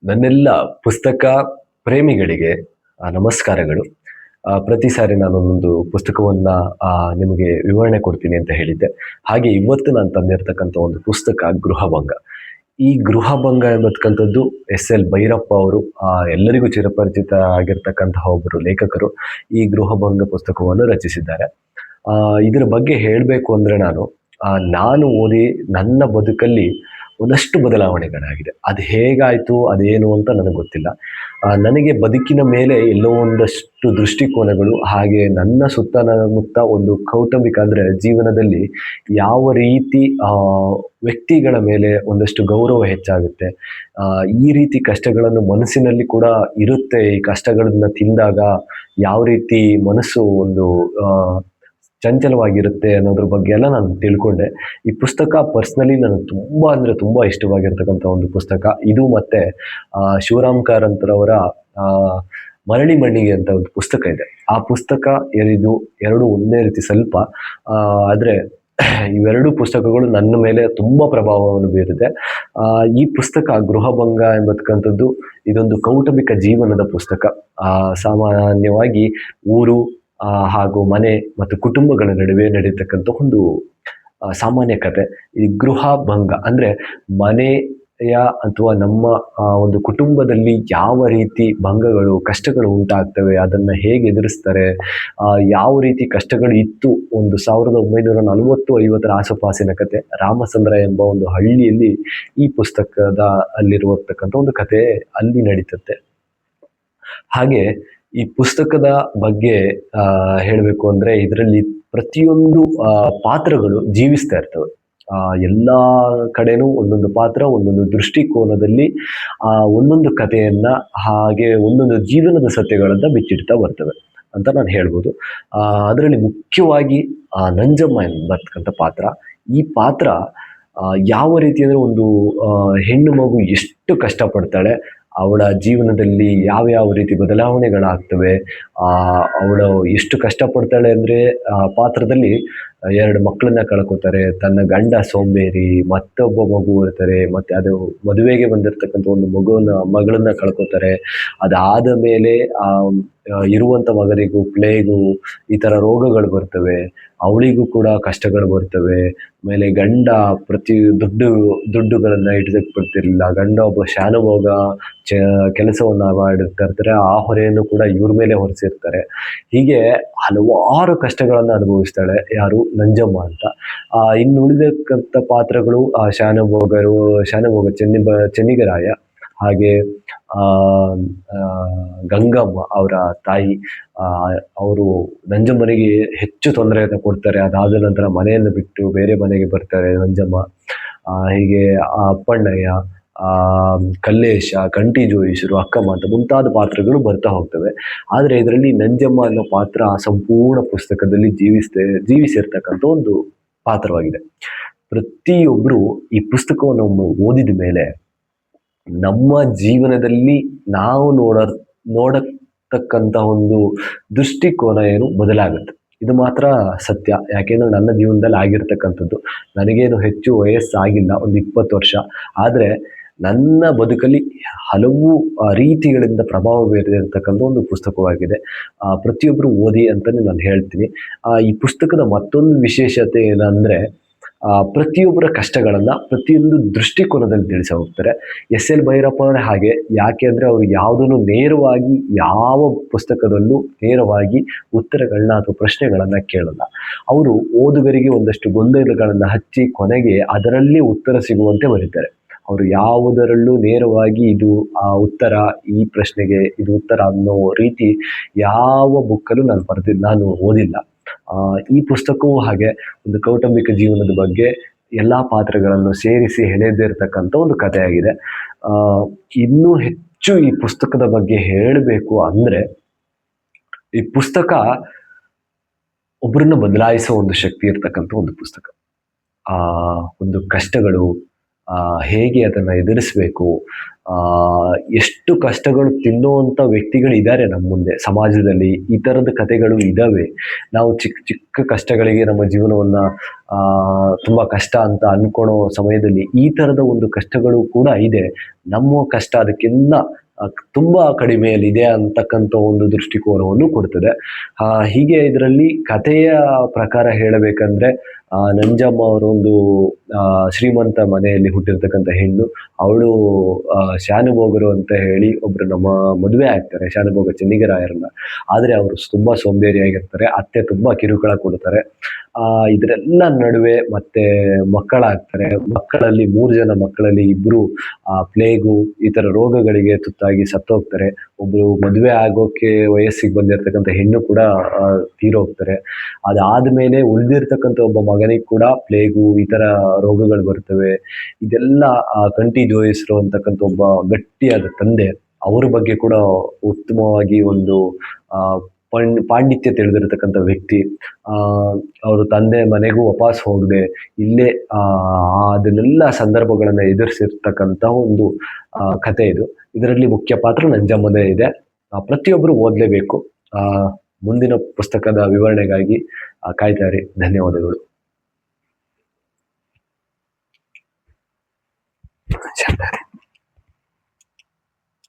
ನನ್ನೆಲ್ಲ ಪುಸ್ತಕ ಪ್ರೇಮಿಗಳಿಗೆ ನಮಸ್ಕಾರಗಳು. ಪ್ರತಿ ಸಾರಿ ನಾನೊಂದೊಂದು ಪುಸ್ತಕವನ್ನ ನಿಮಗೆ ವಿವರಣೆ ಕೊಡ್ತೀನಿ ಅಂತ ಹೇಳಿದ್ದೆ. ಹಾಗೆ ಇವತ್ತು ನಾನು ತಂದಿರತಕ್ಕಂಥ ಒಂದು ಪುಸ್ತಕ ಗೃಹಭಂಗ. ಈ ಗೃಹಭಂಗ ಎಂಬತಕ್ಕಂಥದ್ದು ಎಸ್.ಎಲ್. ಭೈರಪ್ಪ ಅವರು ಎಲ್ಲರಿಗೂ ಚಿರಪರಿಚಿತ ಆಗಿರ್ತಕ್ಕಂತಹ ಒಬ್ಬರು ಲೇಖಕರು ಈ ಗೃಹಭಂಗ ಪುಸ್ತಕವನ್ನು ರಚಿಸಿದ್ದಾರೆ. ಇದರ ಬಗ್ಗೆ ಹೇಳಬೇಕು ಅಂದ್ರೆ ನಾನು ಓದಿ ನನ್ನ ಬದುಕಲ್ಲಿ ಒಂದಷ್ಟು ಬದಲಾವಣೆಗಳಾಗಿದೆ. ಅದು ಹೇಗಾಯ್ತು ಅದೇನು ಅಂತ ನನಗೆ ಗೊತ್ತಿಲ್ಲ. ನನಗೆ ಬದುಕಿನ ಮೇಲೆ ಎಲ್ಲೋ ಒಂದಷ್ಟು ದೃಷ್ಟಿಕೋನಗಳು, ಹಾಗೆ ನನ್ನ ಸುತ್ತಮುತ್ತ ಒಂದು ಕೌಟುಂಬಿಕ ಅಂದ್ರೆ ಜೀವನದಲ್ಲಿ ಯಾವ ರೀತಿ ವ್ಯಕ್ತಿಗಳ ಮೇಲೆ ಒಂದಷ್ಟು ಗೌರವ ಹೆಚ್ಚಾಗುತ್ತೆ, ಈ ರೀತಿ ಕಷ್ಟಗಳನ್ನು ಮನಸ್ಸಿನಲ್ಲಿ ಕೂಡ ಇರುತ್ತೆ. ಈ ಕಷ್ಟಗಳನ್ನ ತಿಂದಾಗ ಯಾವ ರೀತಿ ಮನಸ್ಸು ಒಂದು ಚಂಚಲವಾಗಿರುತ್ತೆ ಅನ್ನೋದ್ರ ಬಗ್ಗೆ ಎಲ್ಲ ನಾನು ತಿಳ್ಕೊಂಡೆ. ಈ ಪುಸ್ತಕ ಪರ್ಸ್ನಲಿ ನನಗೆ ತುಂಬಾ ಅಂದ್ರೆ ತುಂಬಾ ಇಷ್ಟವಾಗಿರ್ತಕ್ಕಂಥ ಒಂದು ಪುಸ್ತಕ ಇದು. ಮತ್ತೆ ಶಿವರಾಮ್ ಕಾರಂತರವರ ಆ ಮರಳಿ ಮಣ್ಣಿಗೆ ಅಂತ ಒಂದು ಪುಸ್ತಕ ಇದೆ. ಆ ಪುಸ್ತಕ ಇದು ಎರಡು ಒಂದೇ ರೀತಿ ಸ್ವಲ್ಪ ಆದ್ರೆ ಇವೆರಡು ಪುಸ್ತಕಗಳು ನನ್ನ ಮೇಲೆ ತುಂಬಾ ಪ್ರಭಾವವನ್ನು ಬೀರಿದೆ. ಈ ಪುಸ್ತಕ ಗೃಹಭಂಗ ಎಂಬತಕ್ಕಂಥದ್ದು ಇದೊಂದು ಕೌಟುಂಬಿಕ ಜೀವನದ ಪುಸ್ತಕ. ಸಾಮಾನ್ಯವಾಗಿ ಊರು ಹಾಗೂ ಮನೆ ಮತ್ತು ಕುಟುಂಬಗಳ ನಡುವೆ ನಡೀತಕ್ಕಂಥ ಒಂದು ಸಾಮಾನ್ಯ ಕತೆ. ಈ ಗೃಹಭಂಗ ಅಂದ್ರೆ ಮನೆಯ ಅಥವಾ ನಮ್ಮ ಒಂದು ಕುಟುಂಬದಲ್ಲಿ ಯಾವ ರೀತಿ ಭಂಗಗಳು ಕಷ್ಟಗಳು ಉಂಟಾಗ್ತವೆ, ಅದನ್ನ ಹೇಗೆ ಎದುರಿಸ್ತಾರೆ, ಯಾವ ರೀತಿ ಕಷ್ಟಗಳು ಇತ್ತು. ಒಂದು 1940-50 ಆಸುಪಾಸಿನ ಕತೆ. ರಾಮಚಂದ್ರ ಎಂಬ ಒಂದು ಹಳ್ಳಿಯಲ್ಲಿ ಈ ಪುಸ್ತಕದ ಅಲ್ಲಿರುವತಕ್ಕಂಥ ಒಂದು ಕತೆ ಅಲ್ಲಿ ನಡೀತತ್ತೆ. ಹಾಗೆ ಈ ಪುಸ್ತಕದ ಬಗ್ಗೆ ಹೇಳಬೇಕು ಅಂದ್ರೆ ಇದರಲ್ಲಿ ಪ್ರತಿಯೊಂದು ಪಾತ್ರಗಳು ಜೀವಿಸ್ತಾ ಇರ್ತವೆ. ಎಲ್ಲಾ ಕಡೆನೂ ಒಂದೊಂದು ಪಾತ್ರ ಒಂದೊಂದು ದೃಷ್ಟಿಕೋನದಲ್ಲಿ ಒಂದೊಂದು ಕಥೆಯನ್ನ ಹಾಗೆ ಒಂದೊಂದು ಜೀವನದ ಸತ್ಯಗಳನ್ನ ಬಿಚ್ಚಿಡ್ತಾ ಬರ್ತವೆ ಅಂತ ನಾನು ಹೇಳ್ಬೋದು. ಅದರಲ್ಲಿ ಮುಖ್ಯವಾಗಿ ನಂಜಮ್ಮ ಎಂಬತಕ್ಕಂಥ ಪಾತ್ರ. ಈ ಪಾತ್ರ ಯಾವ ರೀತಿ ಅಂದ್ರೆ ಒಂದು ಹೆಣ್ಣು ಮಗು ಎಷ್ಟು ಕಷ್ಟಪಡ್ತಾಳೆ, ಅವಳ ಜೀವನದಲ್ಲಿ ಯಾವ ರೀತಿ ಬದಲಾವಣೆಗಳಾಗ್ತವೆ, ಅವಳು ಎಷ್ಟು ಕಷ್ಟಪಡ್ತಾಳೆ ಅಂದ್ರೆ ಪಾತ್ರದಲ್ಲಿ 2 ಮಕ್ಕಳನ್ನ ಕಳ್ಕೊತಾರೆ, ತನ್ನ ಗಂಡ ಸೋಂಬೇರಿ, ಮತ್ತೊಬ್ಬ ಮಗು ಇರ್ತಾರೆ, ಮತ್ತೆ ಅದು ಮದುವೆಗೆ ಬಂದಿರತಕ್ಕಂಥ ಒಂದು ಮಗಳನ್ನ ಕಳ್ಕೊತಾರೆ. ಅದಾದ ಮೇಲೆ ಇರುವಂತ ಮಗನಿಗೂ ಪ್ಲೇಗು ಈ ತರ ರೋಗಗಳು ಬರ್ತವೆ, ಅವಳಿಗೂ ಕೂಡ ಕಷ್ಟಗಳು ಬರ್ತವೆ. ಆಮೇಲೆ ಗಂಡ ದುಡ್ಡುಗಳನ್ನ ಇಡದಕ್ಕೆ ಬರ್ತಿರ್ಲಿಲ್ಲ, ಗಂಡ ಒಬ್ಬ ಶಾನುಭೋಗ ಕೆಲಸವನ್ನ ಮಾಡಿರ್ತಾ ಇರ್ತಾರೆ, ಆ ಹೊರೆಯನ್ನು ಕೂಡ ಇವ್ರ ಮೇಲೆ ಹೊರಿಸಿರ್ತಾರೆ. ಹೀಗೆ ಹಲವಾರು ಕಷ್ಟಗಳನ್ನ ಅನುಭವಿಸ್ತಾಳೆ ಯಾರು, ನಂಜಮ್ಮ ಅಂತ. ಇನ್ನು ಉಳಿದಕ್ಕಂಥ ಪಾತ್ರಗಳು ಶಾನುಭೋಗ ಚೆನ್ನಿಗರಾಯ, ಹಾಗೆ ಆ ಗಂಗಮ್ಮ ಅವರ ತಾಯಿ. ಅವರು ನಂಜಮ್ಮನಿಗೆ ಹೆಚ್ಚು ತೊಂದರೆಯನ್ನು ಕೊಡ್ತಾರೆ. ಅದಾದ ನಂತರ ಮನೆಯನ್ನು ಬಿಟ್ಟು ಬೇರೆ ಮನೆಗೆ ಬರ್ತಾರೆ ನಂಜಮ್ಮ. ಹೀಗೆ ಅಪ್ಪಣ್ಣಯ್ಯ, ಕಲ್ಲೇಶ, ಕಂಟಿ ಜೋಯಿಸರು, ಅಕ್ಕಮ್ಮ ಅಂತ ಮುಂತಾದ ಪಾತ್ರಗಳು ಬರ್ತಾ ಹೋಗ್ತವೆ. ಆದ್ರೆ ಇದರಲ್ಲಿ ನಂಜಮ್ಮ ಅನ್ನೋ ಪಾತ್ರ ಸಂಪೂರ್ಣ ಪುಸ್ತಕದಲ್ಲಿ ಜೀವಿಸಿರ್ತಕ್ಕಂಥ ಒಂದು ಪಾತ್ರವಾಗಿದೆ. ಪ್ರತಿಯೊಬ್ರು ಈ ಪುಸ್ತಕವನ್ನು ಓದಿದ ಮೇಲೆ ನಮ್ಮ ಜೀವನದಲ್ಲಿ ನಾವು ನೋಡತಕ್ಕಂತ ಒಂದು ದೃಷ್ಟಿಕೋನ ಏನು ಬದಲಾಗುತ್ತೆ. ಇದು ಮಾತ್ರ ಸತ್ಯ. ಯಾಕೆಂದ್ರೆ ನನ್ನ ಜೀವನದಲ್ಲಿ ಆಗಿರ್ತಕ್ಕಂಥದ್ದು. ನನಗೇನು ಹೆಚ್ಚು ವಯಸ್ಸಾಗಿಲ್ಲ, ಒಂದು 20 ವರ್ಷ. ಆದ್ರೆ ನನ್ನ ಬದುಕಲ್ಲಿ ಹಲವು ರೀತಿಗಳಿಂದ ಪ್ರಭಾವ ಬೀರಿರ್ತಕ್ಕಂಥ ಒಂದು ಪುಸ್ತಕವಾಗಿದೆ. ಪ್ರತಿಯೊಬ್ರು ಓದಿ ಅಂತಾನೆ ನಾನು ಹೇಳ್ತೀನಿ. ಈ ಪುಸ್ತಕದ ಮತ್ತೊಂದು ವಿಶೇಷತೆ ಏನಂದ್ರೆ ಪ್ರತಿಯೊಬ್ಬರ ಕಷ್ಟಗಳನ್ನ ಪ್ರತಿಯೊಂದು ದೃಷ್ಟಿಕೋನದಲ್ಲಿ ತಿಳಿಸ ಹೋಗ್ತಾರೆ. ಎಸ್.ಎಲ್. ಭೈರಪ್ಪ ಅವರೇ ಹಾಗೆ. ಯಾಕೆ ಅಂದ್ರೆ ಅವರು ಯಾವುದನ್ನು ನೇರವಾಗಿ ಯಾವ ಪುಸ್ತಕದಲ್ಲೂ ನೇರವಾಗಿ ಉತ್ತರಗಳನ್ನ ಅಥವಾ ಪ್ರಶ್ನೆಗಳನ್ನ ಕೇಳಲ್ಲ. ಅವರು ಓದುಗರಿಗೆ ಒಂದಷ್ಟು ಗೊಂದಲಗಳನ್ನ ಹಚ್ಚಿ ಕೊನೆಗೆ ಅದರಲ್ಲಿ ಉತ್ತರ ಸಿಗುವಂತೆ ಬರೀತಾರೆ. ಅವರು ಯಾವುದರಲ್ಲೂ ನೇರವಾಗಿ ಇದು ಉತ್ತರ, ಈ ಪ್ರಶ್ನೆಗೆ ಇದು ಉತ್ತರ ಅನ್ನೋ ರೀತಿ ಯಾವ ಬುಕ್ಕಲ್ಲೂ ನಾನು ಓದಿಲ್ಲ. ಈ ಪುಸ್ತಕವೂ ಹಾಗೆ ಒಂದು ಕೌಟುಂಬಿಕ ಜೀವನದ ಬಗ್ಗೆ ಎಲ್ಲಾ ಪಾತ್ರಗಳನ್ನು ಸೇರಿಸಿ ಹೆಣೆದಿರ್ತಕ್ಕಂಥ ಒಂದು ಕಥೆಯಾಗಿದೆ. ಇನ್ನೂ ಹೆಚ್ಚು ಈ ಪುಸ್ತಕದ ಬಗ್ಗೆ ಹೇಳಬೇಕು ಅಂದ್ರೆ ಈ ಪುಸ್ತಕ ಒಬ್ಬರನ್ನ ಬದಲಾಯಿಸೋ ಒಂದು ಶಕ್ತಿ ಇರ್ತಕ್ಕಂಥ ಒಂದು ಪುಸ್ತಕ. ಒಂದು ಕಷ್ಟಗಳು, ಹೇಗೆ ಅದನ್ನು ಎದುರಿಸಬೇಕು, ಎಷ್ಟು ಕಷ್ಟಗಳು ತಿನ್ನುವಂಥ ವ್ಯಕ್ತಿಗಳಿದ್ದಾರೆ ನಮ್ಮ ಮುಂದೆ ಸಮಾಜದಲ್ಲಿ. ಈ ಥರದ ಕಥೆಗಳು ಇದ್ದಾವೆ. ನಾವು ಚಿಕ್ಕ ಚಿಕ್ಕ ಕಷ್ಟಗಳಿಗೆ ನಮ್ಮ ಜೀವನವನ್ನು ತುಂಬ ಕಷ್ಟ ಅಂತ ಅಂದ್ಕೊಳೋ ಸಮಯದಲ್ಲಿ ಈ ಥರದ ಒಂದು ಕಷ್ಟಗಳು ಕೂಡ ಇದೆ. ನಮ್ಮ ಕಷ್ಟ ಅದಕ್ಕಿಂತ ತುಂಬ ಕಡಿಮೆಯಲ್ಲಿದೆ ಅಂತಕ್ಕಂಥ ಒಂದು ದೃಷ್ಟಿಕೋನವನ್ನು ಕೊಡ್ತದೆ. ಹೀಗೆ ಇದರಲ್ಲಿ ಕಥೆಯ ಪ್ರಕಾರ ಹೇಳಬೇಕಂದ್ರೆ ನಂಜಮ್ಮ ಅವರೊಂದು ಶ್ರೀಮಂತ ಮನೆಯಲ್ಲಿ ಹುಟ್ಟಿರ್ತಕ್ಕಂಥ ಹೆಣ್ಣು. ಅವಳು ಶಾನುಭೋಗರು ಅಂತ ಹೇಳಿ ಒಬ್ರು ನಮ್ಮ ಮದುವೆ ಆಗ್ತಾರೆ, ಶಾನುಭೋಗ ಚೆನ್ನಿಗರಾಯರನ್ನ. ಆದರೆ ಅವರು ತುಂಬ ಸೋಂಬೇರಿಯಾಗಿರ್ತಾರೆ. ಅತ್ತೆ ತುಂಬ ಕಿರುಕುಳ ಕೊಡ್ತಾರೆ. ಇದರೆಲ್ಲ ನಡುವೆ ಮತ್ತೆ ಮಕ್ಕಳಾಗ್ತಾರೆ. ಮಕ್ಕಳಲ್ಲಿ 3 ಜನ ಮಕ್ಕಳಲ್ಲಿ 2 ಪ್ಲೇಗು ಈ ಥರ ರೋಗಗಳಿಗೆ ತುತ್ತಾಗಿ ಸತ್ತೋಗ್ತಾರೆ. ಒಬ್ಬರು ಮದುವೆ ಆಗೋಕ್ಕೆ ವಯಸ್ಸಿಗೆ ಬಂದಿರತಕ್ಕಂಥ ಹೆಣ್ಣು ಕೂಡ ತೀರೋಗ್ತಾರೆ. ಅದಾದಮೇಲೆ ಉಳಿದಿರ್ತಕ್ಕಂಥ ಒಬ್ಬ ಮಗನಿಗೆ ಕೂಡ ಪ್ಲೇಗು ಈ ಥರ ರೋಗಗಳು ಬರ್ತವೆ. ಇದೆಲ್ಲ ಕಂಠಿ ಜೋಯಿಸ್ರು ಅಂತಕ್ಕಂಥ ಒಬ್ಬ ಗಟ್ಟಿಯಾದ ತಂದೆ, ಅವ್ರ ಬಗ್ಗೆ ಕೂಡ ಉತ್ತಮವಾಗಿ ಒಂದು ಪಾಂಡಿತ್ಯ ತಿಳಿದಿರತಕ್ಕಂಥ ವ್ಯಕ್ತಿ. ಅವರು ತಂದೆ ಮನೆಗೂ ವಾಪಸ್ ಹೋಗದೆ ಇಲ್ಲೇ ಅದನ್ನೆಲ್ಲ ಸಂದರ್ಭಗಳನ್ನು ಎದುರಿಸಿರ್ತಕ್ಕಂಥ ಒಂದು ಕಥೆ ಇದು. ಇದರಲ್ಲಿ ಮುಖ್ಯ ಪಾತ್ರ ನಂಜಮ್ಮದೇ ಇದೆ. ಪ್ರತಿಯೊಬ್ಬರು ಓದಲೇಬೇಕು. ಮುಂದಿನ ಪುಸ್ತಕದ ವಿವರಣೆಗಾಗಿ ಕಾಯ್ತಾ ಇರಿ. ಧನ್ಯವಾದಗಳು.